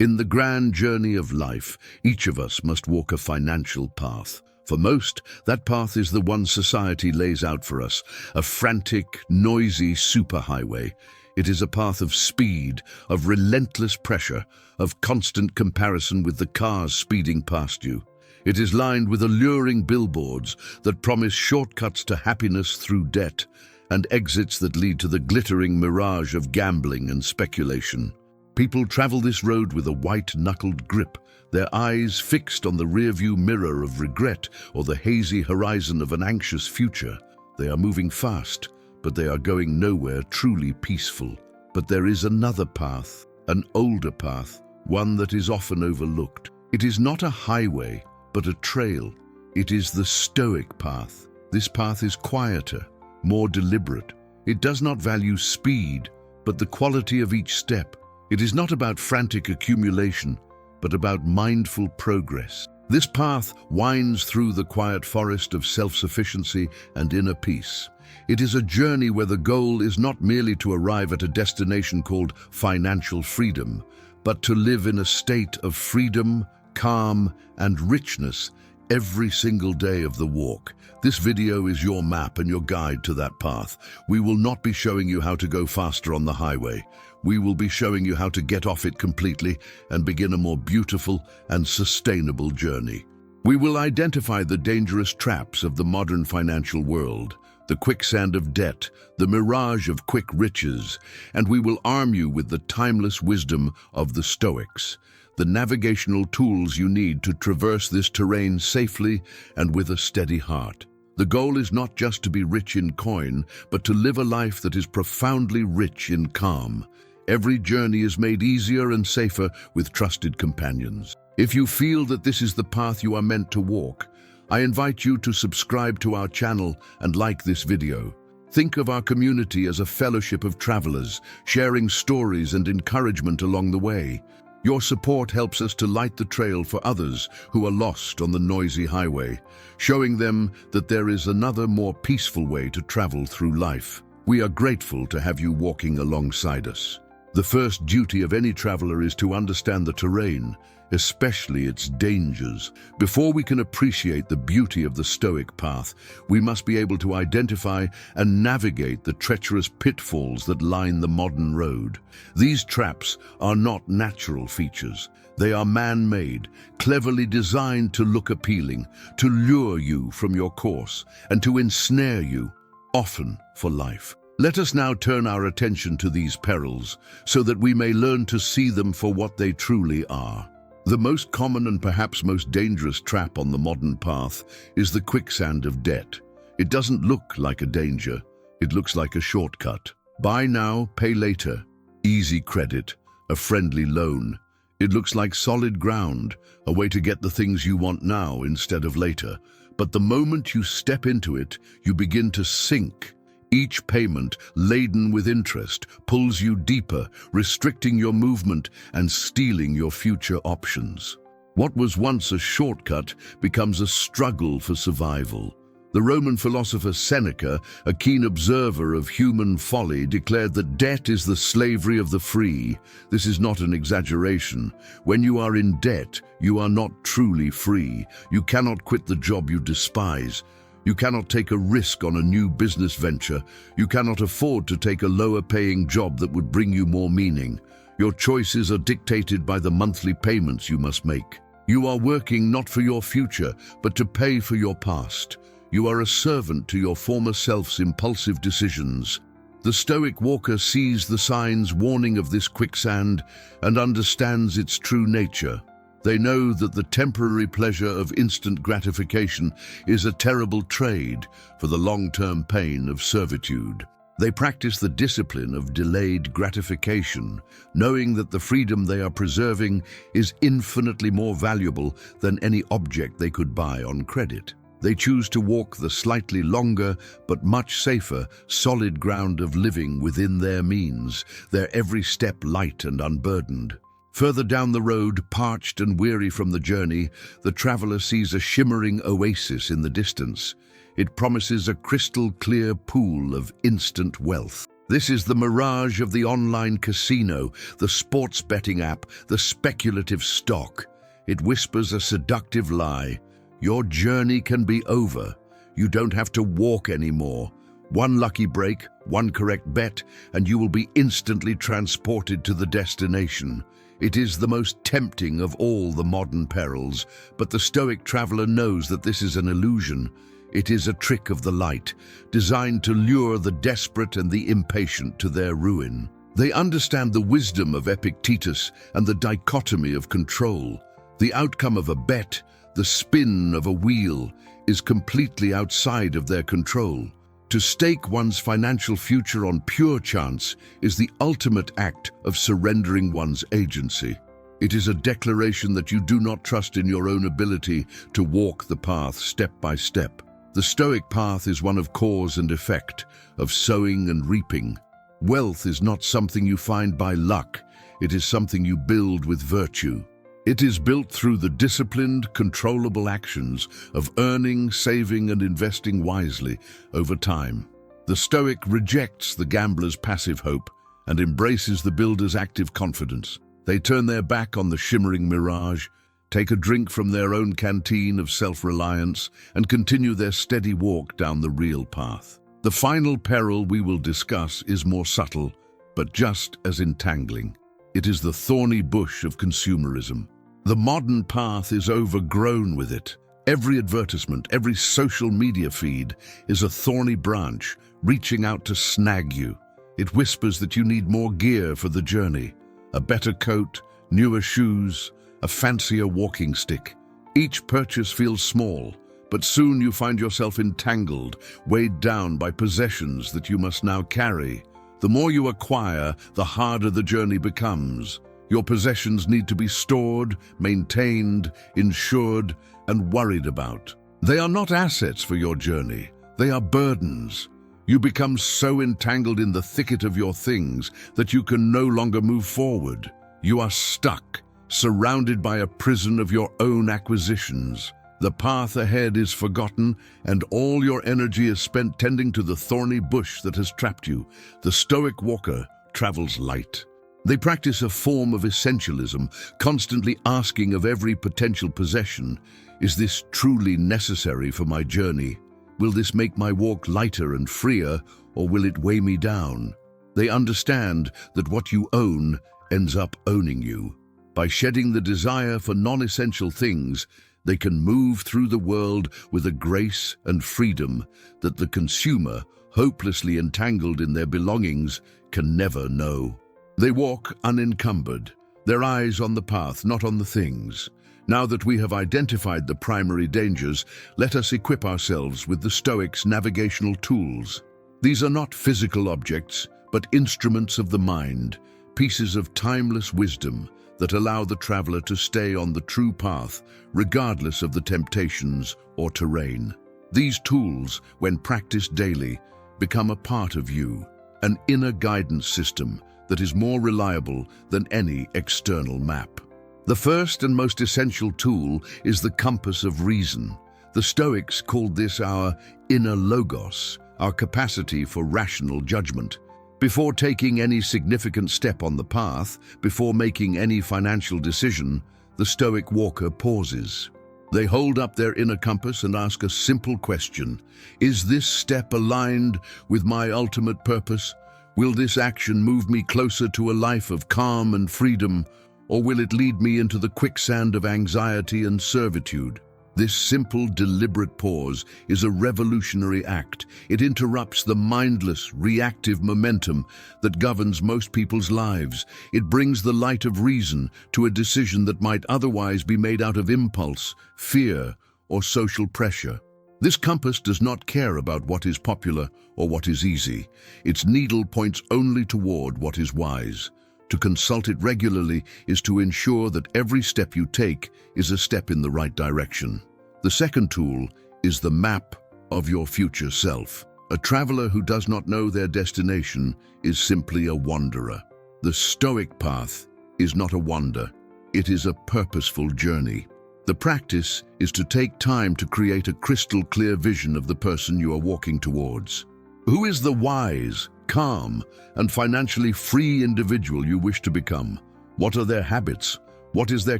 In the grand journey of life, each of us must walk a financial path. For most, that path is the one society lays out for us, a frantic, noisy superhighway. It is a path of speed, of relentless pressure, of constant comparison with the cars speeding past you. It is lined with alluring billboards that promise shortcuts to happiness through debt and exits that lead to the glittering mirage of gambling and speculation. People travel this road with a white-knuckled grip, their eyes fixed on the rearview mirror of regret or the hazy horizon of an anxious future. They are moving fast, but they are going nowhere truly peaceful. But there is another path, an older path, one that is often overlooked. It is not a highway, but a trail. It is the Stoic Path. This path is quieter, more deliberate. It does not value speed, but the quality of each step. It is not about frantic accumulation, but about mindful progress. This path winds through the quiet forest of self-sufficiency and inner peace. It is a journey where the goal is not merely to arrive at a destination called financial freedom, but to live in a state of freedom, calm, and richness every single day of the walk. This video is your map and your guide to that path. We will not be showing you how to go faster on the highway. We will be showing you how to get off it completely and begin a more beautiful and sustainable journey. We will identify the dangerous traps of the modern financial world, the quicksand of debt, the mirage of quick riches, and we will arm you with the timeless wisdom of the Stoics, the navigational tools you need to traverse this terrain safely and with a steady heart. The goal is not just to be rich in coin, but to live a life that is profoundly rich in calm. Every journey is made easier and safer with trusted companions. If you feel that this is the path you are meant to walk, I invite you to subscribe to our channel and like this video. Think of our community as a fellowship of travelers, sharing stories and encouragement along the way. Your support helps us to light the trail for others who are lost on the noisy highway, showing them that there is another, more peaceful way to travel through life. We are grateful to have you walking alongside us. The first duty of any traveler is to understand the terrain, especially its dangers. Before we can appreciate the beauty of the Stoic Path, we must be able to identify and navigate the treacherous pitfalls that line the modern road. These traps are not natural features. They are man-made, cleverly designed to look appealing, to lure you from your course, and to ensnare you, often for life. Let us now turn our attention to these perils, so that we may learn to see them for what they truly are. The most common and perhaps most dangerous trap on the modern path is the quicksand of debt. It doesn't look like a danger, it looks like a shortcut. Buy now, pay later, easy credit, a friendly loan. It looks like solid ground, a way to get the things you want now instead of later. But the moment you step into it, you begin to sink. Each payment, laden with interest, pulls you deeper, restricting your movement and stealing your future options. What was once a shortcut becomes a struggle for survival. The Roman philosopher Seneca, a keen observer of human folly, declared that debt is the slavery of the free. This is not an exaggeration. When you are in debt, you are not truly free. You cannot quit the job you despise. You cannot take a risk on a new business venture. You cannot afford to take a lower-paying job that would bring you more meaning. Your choices are dictated by the monthly payments you must make. You are working not for your future, but to pay for your past. You are a servant to your former self's impulsive decisions. The Stoic walker sees the signs warning of this quicksand and understands its true nature. They know that the temporary pleasure of instant gratification is a terrible trade for the long-term pain of servitude. They practice the discipline of delayed gratification, knowing that the freedom they are preserving is infinitely more valuable than any object they could buy on credit. They choose to walk the slightly longer but much safer, solid ground of living within their means, their every step light and unburdened. Further down the road, parched and weary from the journey, the traveler sees a shimmering oasis in the distance. It promises a crystal-clear pool of instant wealth. This is the mirage of the online casino, the sports betting app, the speculative stock. It whispers a seductive lie. Your journey can be over. You don't have to walk anymore. One lucky break, one correct bet, and you will be instantly transported to the destination. It is the most tempting of all the modern perils, but the Stoic traveler knows that this is an illusion. It is a trick of the light, designed to lure the desperate and the impatient to their ruin. They understand the wisdom of Epictetus and the dichotomy of control. The outcome of a bet, the spin of a wheel, is completely outside of their control. To stake one's financial future on pure chance is the ultimate act of surrendering one's agency. It is a declaration that you do not trust in your own ability to walk the path step by step. The Stoic path is one of cause and effect, of sowing and reaping. Wealth is not something you find by luck, it is something you build with virtue. It is built through the disciplined, controllable actions of earning, saving, and investing wisely over time. The Stoic rejects the gambler's passive hope and embraces the builder's active confidence. They turn their back on the shimmering mirage, take a drink from their own canteen of self-reliance, and continue their steady walk down the real path. The final peril we will discuss is more subtle, but just as entangling. It is the thorny bush of consumerism. The modern path is overgrown with it. Every advertisement, every social media feed is a thorny branch reaching out to snag you. It whispers that you need more gear for the journey, a better coat, newer shoes, a fancier walking stick. Each purchase feels small, but soon you find yourself entangled, weighed down by possessions that you must now carry. The more you acquire, the harder the journey becomes. Your possessions need to be stored, maintained, insured, and worried about. They are not assets for your journey, they are burdens. You become so entangled in the thicket of your things that you can no longer move forward. You are stuck, surrounded by a prison of your own acquisitions. The path ahead is forgotten, and all your energy is spent tending to the thorny bush that has trapped you. The Stoic walker travels light. They practice a form of essentialism, constantly asking of every potential possession, is this truly necessary for my journey? Will this make my walk lighter and freer, or will it weigh me down? They understand that what you own ends up owning you. By shedding the desire for non-essential things, they can move through the world with a grace and freedom that the consumer, hopelessly entangled in their belongings, can never know. They walk unencumbered, their eyes on the path, not on the things. Now that we have identified the primary dangers, let us equip ourselves with the Stoics' navigational tools. These are not physical objects, but instruments of the mind, pieces of timeless wisdom that allow the traveler to stay on the true path, regardless of the temptations or terrain. These tools, when practiced daily, become a part of you, an inner guidance system that is more reliable than any external map. The first and most essential tool is the compass of reason. The Stoics called this our inner logos, our capacity for rational judgment. Before taking any significant step on the path, before making any financial decision, the Stoic walker pauses. They hold up their inner compass and ask a simple question. Is this step aligned with my ultimate purpose? Will this action move me closer to a life of calm and freedom, or will it lead me into the quicksand of anxiety and servitude? This simple, deliberate pause is a revolutionary act. It interrupts the mindless, reactive momentum that governs most people's lives. It brings the light of reason to a decision that might otherwise be made out of impulse, fear, or social pressure. This compass does not care about what is popular or what is easy. Its needle points only toward what is wise. To consult it regularly is to ensure that every step you take is a step in the right direction. The second tool is the map of your future self. A traveler who does not know their destination is simply a wanderer. The Stoic path is not a wander. It is a purposeful journey. The practice is to take time to create a crystal clear vision of the person you are walking towards. Who is the wise, calm, and financially free individual you wish to become? What are their habits? What is their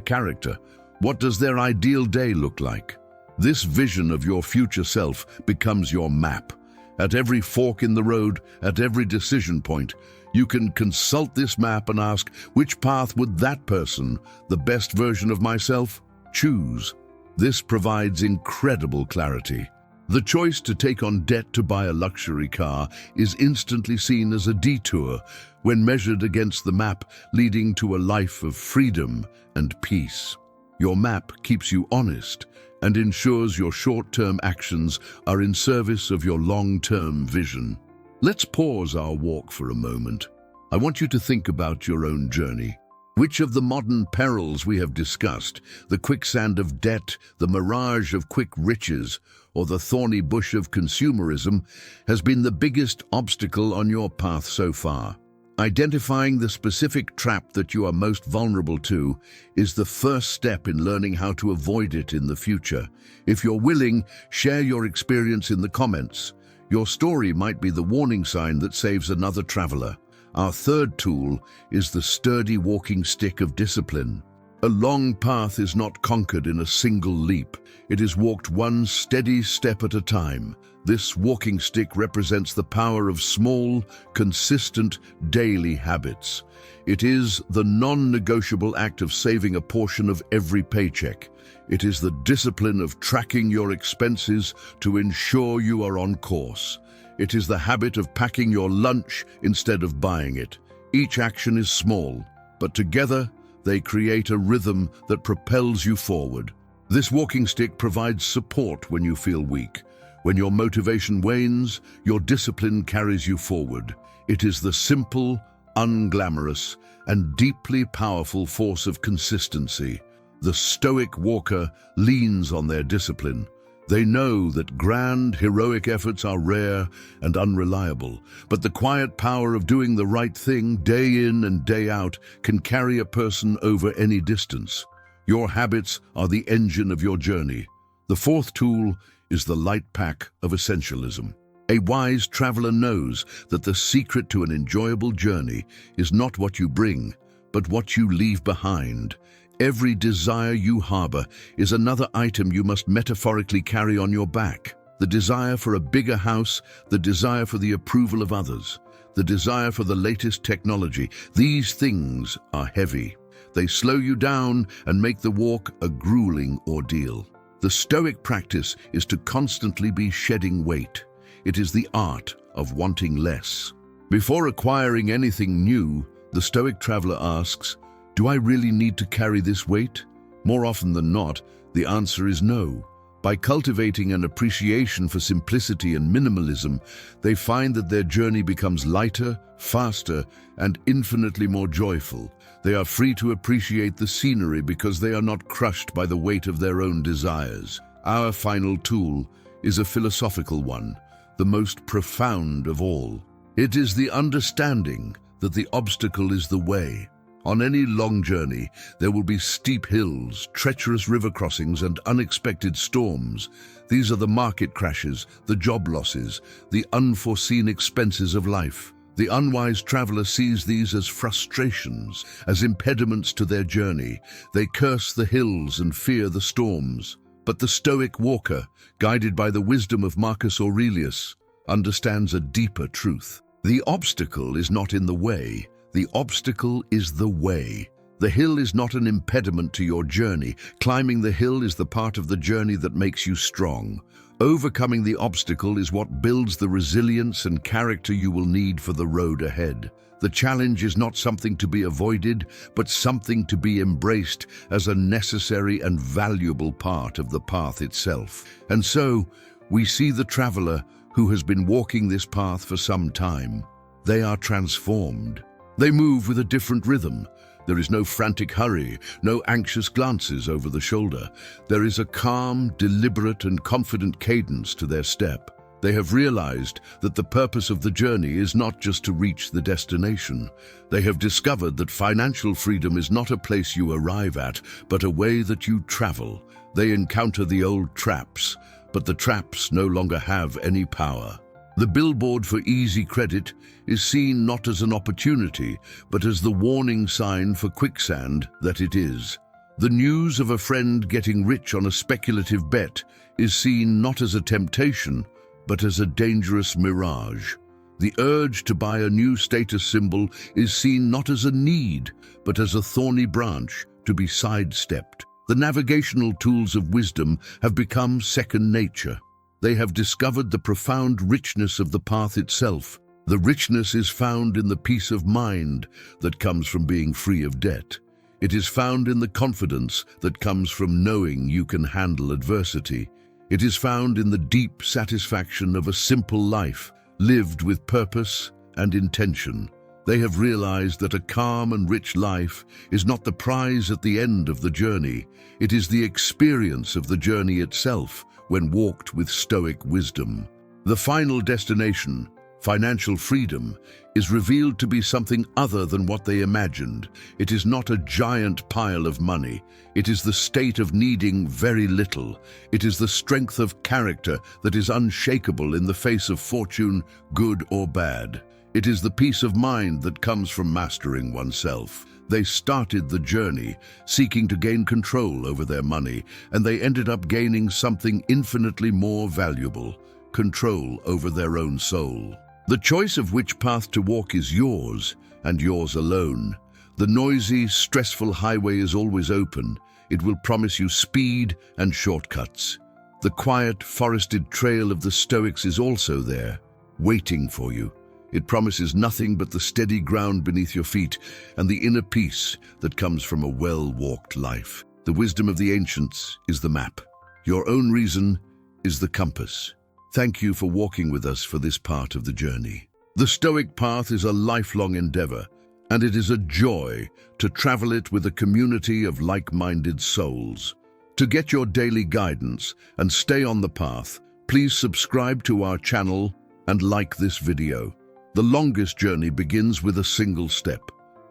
character? What does their ideal day look like? This vision of your future self becomes your map. At every fork in the road, at every decision point, you can consult this map and ask, which path would that person, the best version of myself, choose? This provides incredible clarity. The choice to take on debt to buy a luxury car is instantly seen as a detour when measured against the map leading to a life of freedom and peace. Your map keeps you honest and ensures your short-term actions are in service of your long-term vision. Let's pause our walk for a moment. I want you to think about your own journey. Which of the modern perils we have discussed, the quicksand of debt, the mirage of quick riches, or the thorny bush of consumerism, has been the biggest obstacle on your path so far? Identifying the specific trap that you are most vulnerable to is the first step in learning how to avoid it in the future. If you're willing, share your experience in the comments. Your story might be the warning sign that saves another traveler. Our third tool is the sturdy walking stick of discipline. A long path is not conquered in a single leap. It is walked one steady step at a time. This walking stick represents the power of small, consistent, daily habits. It is the non-negotiable act of saving a portion of every paycheck. It is the discipline of tracking your expenses to ensure you are on course. It is the habit of packing your lunch instead of buying it. Each action is small, but together they create a rhythm that propels you forward. This walking stick provides support when you feel weak. When your motivation wanes, your discipline carries you forward. It is the simple, unglamorous, and deeply powerful force of consistency. The Stoic walker leans on their discipline. They know that grand, heroic efforts are rare and unreliable, but the quiet power of doing the right thing day in and day out can carry a person over any distance. Your habits are the engine of your journey. The fourth tool is the light pack of essentialism. A wise traveler knows that the secret to an enjoyable journey is not what you bring, but what you leave behind. Every desire you harbor is another item you must metaphorically carry on your back. The desire for a bigger house, the desire for the approval of others, the desire for the latest technology. These things are heavy. They slow you down and make the walk a grueling ordeal. The Stoic practice is to constantly be shedding weight. It is the art of wanting less. Before acquiring anything new, the Stoic traveler asks, do I really need to carry this weight? More often than not, the answer is no. By cultivating an appreciation for simplicity and minimalism, they find that their journey becomes lighter, faster, and infinitely more joyful. They are free to appreciate the scenery because they are not crushed by the weight of their own desires. Our final tool is a philosophical one, the most profound of all. It is the understanding that the obstacle is the way. On any long journey, there will be steep hills, treacherous river crossings, and unexpected storms. These are the market crashes, the job losses, the unforeseen expenses of life. The unwise traveler sees these as frustrations, as impediments to their journey. They curse the hills and fear the storms. But the Stoic walker, guided by the wisdom of Marcus Aurelius, understands a deeper truth. The obstacle is not in the way. The obstacle is the way. The hill is not an impediment to your journey. Climbing the hill is the part of the journey that makes you strong. Overcoming the obstacle is what builds the resilience and character you will need for the road ahead. The challenge is not something to be avoided, but something to be embraced as a necessary and valuable part of the path itself. And so, we see the traveler who has been walking this path for some time. They are transformed. They move with a different rhythm. There is no frantic hurry, no anxious glances over the shoulder. There is a calm, deliberate, and confident cadence to their step. They have realized that the purpose of the journey is not just to reach the destination. They have discovered that financial freedom is not a place you arrive at, but a way that you travel. They encounter the old traps, but the traps no longer have any power. The billboard for easy credit is seen not as an opportunity, but as the warning sign for quicksand that it is. The news of a friend getting rich on a speculative bet is seen not as a temptation, but as a dangerous mirage. The urge to buy a new status symbol is seen not as a need, but as a thorny branch to be sidestepped. The navigational tools of wisdom have become second nature. They have discovered the profound richness of the path itself. The richness is found in the peace of mind that comes from being free of debt. It is found in the confidence that comes from knowing you can handle adversity. It is found in the deep satisfaction of a simple life, lived with purpose and intention. They have realized that a calm and rich life is not the prize at the end of the journey. It is the experience of the journey itself when walked with Stoic wisdom. The final destination, financial freedom, is revealed to be something other than what they imagined. It is not a giant pile of money. It is the state of needing very little. It is the strength of character that is unshakable in the face of fortune, good or bad. It is the peace of mind that comes from mastering oneself. They started the journey seeking to gain control over their money, and they ended up gaining something infinitely more valuable: control over their own soul. The choice of which path to walk is yours, and yours alone. The noisy, stressful highway is always open. It will promise you speed and shortcuts. The quiet, forested trail of the Stoics is also there, waiting for you. It promises nothing but the steady ground beneath your feet and the inner peace that comes from a well-walked life. The wisdom of the ancients is the map. Your own reason is the compass. Thank you for walking with us for this part of the journey. The Stoic Path is a lifelong endeavor, and it is a joy to travel it with a community of like-minded souls. To get your daily guidance and stay on the path, please subscribe to our channel and like this video. The longest journey begins with a single step.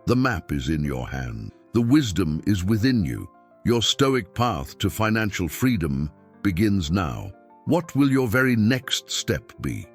The map is in your hand. The wisdom is within you. Your Stoic path to financial freedom begins now. What will your very next step be?